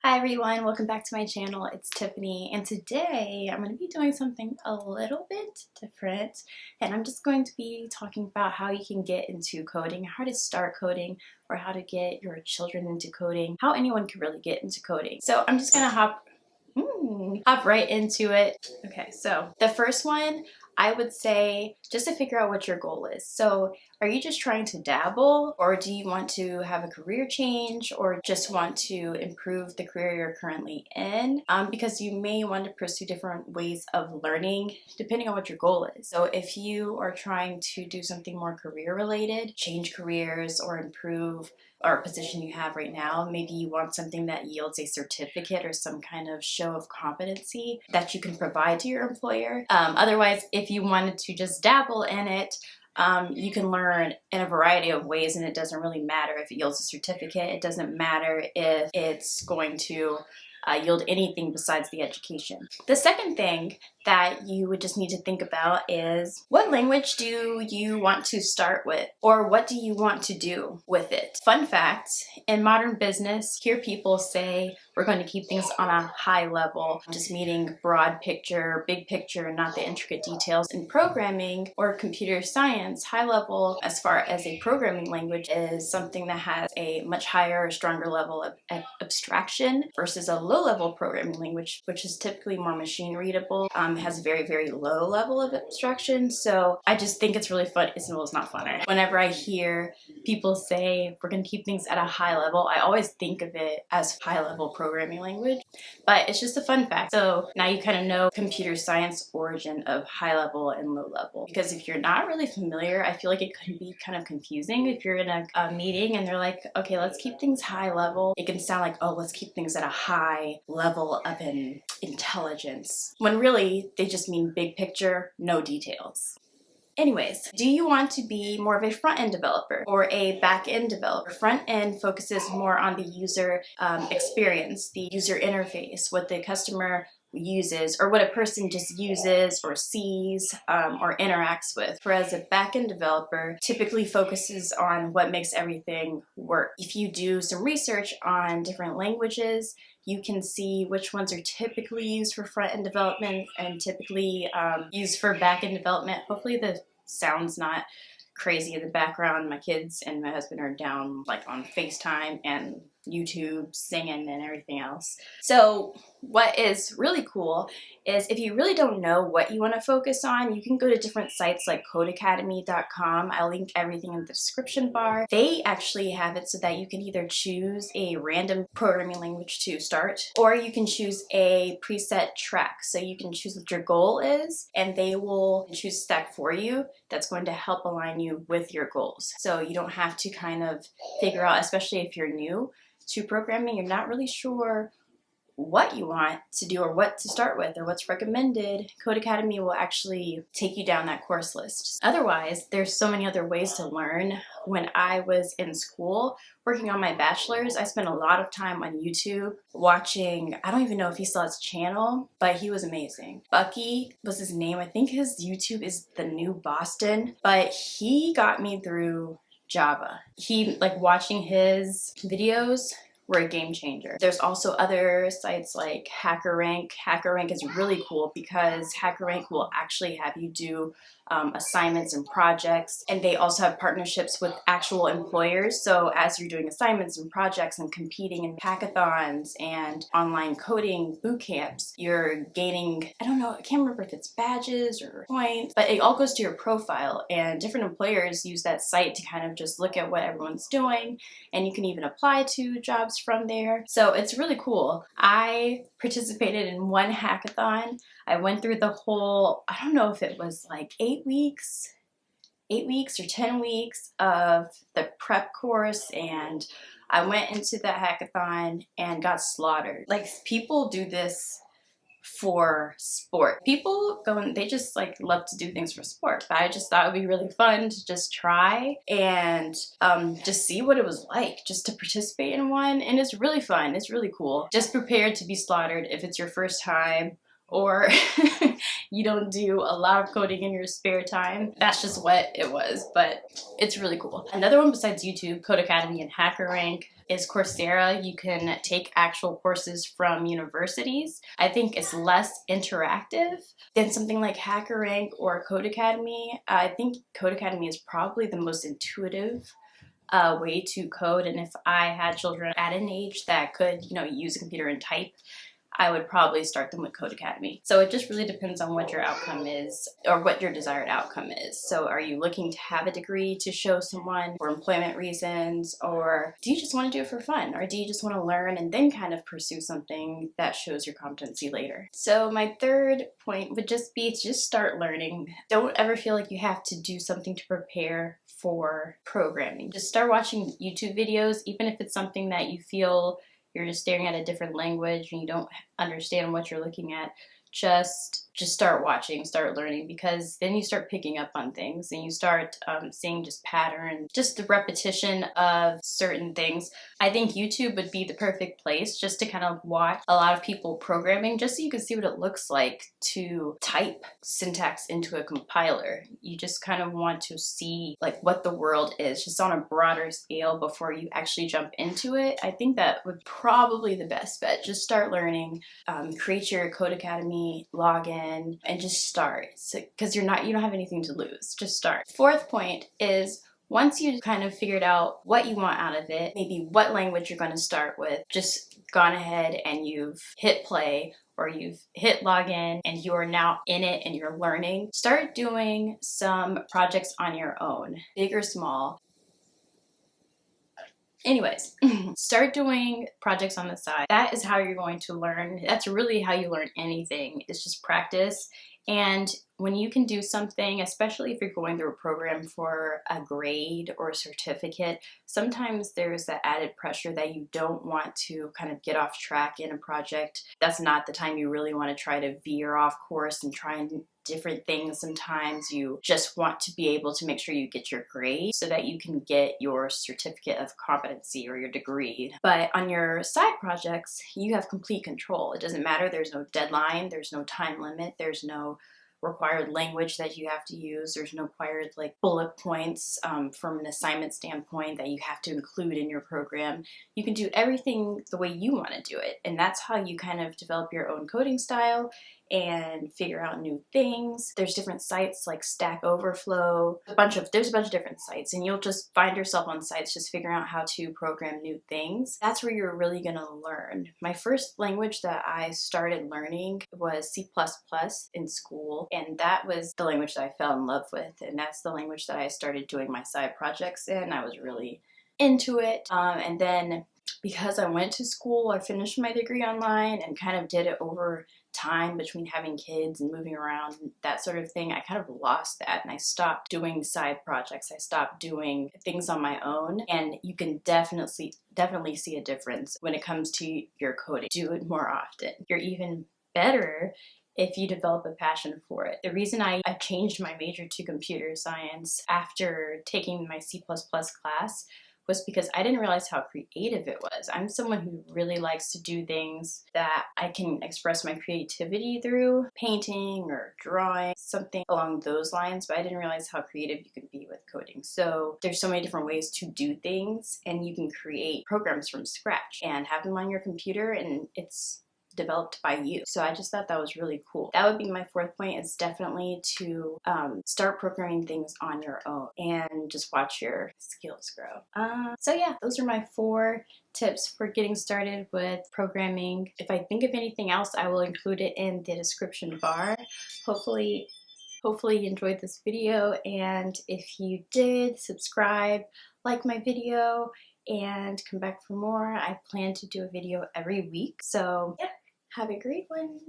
Hi everyone, welcome back to my channel. It's Tiffany, and today I'm going to be doing something a little bit different, and I'm just going to be talking about how you can get into coding, how to start coding, or how to get your children into coding, how anyone can really get into coding. So I'm just going to hop right into it. Okay, so the first one, I would say just to figure out what your goal is. So are you just trying to dabble, or do you want to have a career change, or just want to improve the career you're currently in? Because you may want to pursue different ways of learning depending on what your goal is. So if you are trying to do something more career related, change careers or improve or position you have right now, maybe you want something that yields a certificate or some kind of show of competency that you can provide to your employer. Otherwise, if you wanted to just dabble in it, you can learn in a variety of ways, and it doesn't really matter if it yields a certificate. It doesn't matter if it's going to yield anything besides the education. The second thing that you would just need to think about is, what language do you want to start with, or what do you want to do with it? Fun fact, in modern business, hear people say we're going to keep things on a high level, just meaning broad picture, big picture, not the intricate details. In programming or computer science, high level as far as a programming language is something that has a much higher, stronger level of abstraction versus a low-level programming language, which is typically more machine readable, has a very, very low level of abstraction. So I just think it's really fun. It's not funner. Whenever I hear people say we're going to keep things at a high level, I always think of it as high-level programming language, but it's just a fun fact. So now you kind of know computer science origin of high level and low level, because if you're not really familiar, I feel like it could be kind of confusing if you're in a meeting and they're like, okay, let's keep things high level. It can sound like, oh, let's keep things at a high level of intelligence, when really they just mean big picture, no details. Anyways, do you want to be more of a front-end developer or a back-end developer? Front-end focuses more on the user experience, the user interface, what the customer uses, or what a person just uses or sees or interacts with. Whereas a back-end developer typically focuses on what makes everything work. If you do some research on different languages, you can see which ones are typically used for front-end development and typically used for back-end development. Hopefully the sound's not crazy in the background. My kids and my husband are down like on FaceTime and YouTube singing and everything else. So what is really cool is, if you really don't know what you want to focus on, you can go to different sites like codeacademy.com. I'll link everything in the description bar. They actually have it so that you can either choose a random programming language to start, or you can choose a preset track. So you can choose what your goal is, and they will choose a stack for you that's going to help align you with your goals. So you don't have to kind of figure out, especially if you're new to programming, you're not really sure what you want to do or what to start with or what's recommended, Code Academy will actually take you down that course list. Otherwise, there's so many other ways to learn. When I was in school working on my bachelor's, I spent a lot of time on YouTube watching, I don't even know if he still has a channel, but he was amazing. Bucky was his name. I think his YouTube is The New Boston, but he got me through Java. Watching his videos were a game changer. There's also other sites like HackerRank. HackerRank is really cool because HackerRank will actually have you do assignments and projects, and they also have partnerships with actual employers. So as you're doing assignments and projects and competing in hackathons and online coding boot camps, you're gaining, I don't know, I can't remember if it's badges or points, but it all goes to your profile, and different employers use that site to kind of just look at what everyone's doing, and you can even apply to jobs from there. So it's really cool. I participated in one hackathon. I went through the whole, I don't know if it was like 8 weeks or 10 weeks of the prep course, and I went into the hackathon and got slaughtered. Like, people do this for sport. People go and they just love to do things for sport, but I just thought it would be really fun to just try and just see what it was like just to participate in one, and it's really fun. It's really cool. Just prepare to be slaughtered if it's your first time, or you don't do a lot of coding in your spare time. That's just what it was, but it's really cool. Another one besides YouTube, Code Academy and HackerRank, is Coursera. You can take actual courses from universities. I think it's less interactive than something like HackerRank or Codecademy. I think Codecademy is probably the most intuitive way to code, and if I had children at an age that could, use a computer and type, I would probably start them with Codecademy. So it just really depends on what your outcome is, or what your desired outcome is. So are you looking to have a degree to show someone for employment reasons, or do you just want to do it for fun, or do you just want to learn and then kind of pursue something that shows your competency later? So my third point would just be to just start learning. Don't ever feel like you have to do something to prepare for programming. Just start watching YouTube videos, even if it's something that you feel you're just staring at a different language and you don't understand what you're looking at. Just start watching, start learning, because then you start picking up on things and you start seeing just patterns, just the repetition of certain things. I think YouTube would be the perfect place just to kind of watch a lot of people programming, just so you can see what it looks like to type syntax into a compiler. You just kind of want to see like what the world is, just on a broader scale before you actually jump into it. I think that would probably the best bet. Just start learning, create your Codecademy login, and just start, because you don't have anything to lose. Just start. Fourth point is, once you kind of figured out what you want out of it, maybe what language you're going to start with, just gone ahead and you've hit play or you've hit login and you're now in it and you're learning, start doing some projects on your own, big or small. Anyways, start doing projects on the side. That is how you're going to learn. That's really how you learn anything. It's just practice. And when you can do something, especially if you're going through a program for a grade or a certificate, sometimes there's that added pressure that you don't want to kind of get off track in a project. That's not the time you really want to try to veer off course and try and different things. Sometimes you just want to be able to make sure you get your grade so that you can get your certificate of competency or your degree. But on your side projects, you have complete control. It doesn't matter. There's no deadline. There's no time limit. There's no required language that you have to use. There's no required like bullet points from an assignment standpoint that you have to include in your program. You can do everything the way you want to do it, and that's how you kind of develop your own coding style and figure out new things. There's different sites like Stack Overflow, there's a bunch of different sites, and you'll just find yourself on sites just figuring out how to program new things. That's where you're really gonna learn. My first language that I started learning was C++ in school, and that was the language that I fell in love with, and that's the language that I started doing my side projects in. I was really into it, and then because I went to school, I finished my degree online and kind of did it over time between having kids and moving around, that sort of thing. I kind of lost that and I stopped doing side projects. I stopped doing things on my own, and you can definitely see a difference when it comes to your coding. Do it more often. You're even better if you develop a passion for it. The reason I changed my major to computer science after taking my C++ class was because I didn't realize how creative it was. I'm someone who really likes to do things that I can express my creativity through, painting or drawing, something along those lines, but I didn't realize how creative you could be with coding. So there's so many different ways to do things, and you can create programs from scratch and have them on your computer, and it's developed by you. So I just thought that was really cool. That would be my fourth point, is definitely to start programming things on your own and just watch your skills grow. So yeah, those are my 4 tips for getting started with programming. If I think of anything else, I will include it in the description bar. Hopefully you enjoyed this video, and if you did, subscribe, like my video, and come back for more. I plan to do a video every week. So yeah, have a great one.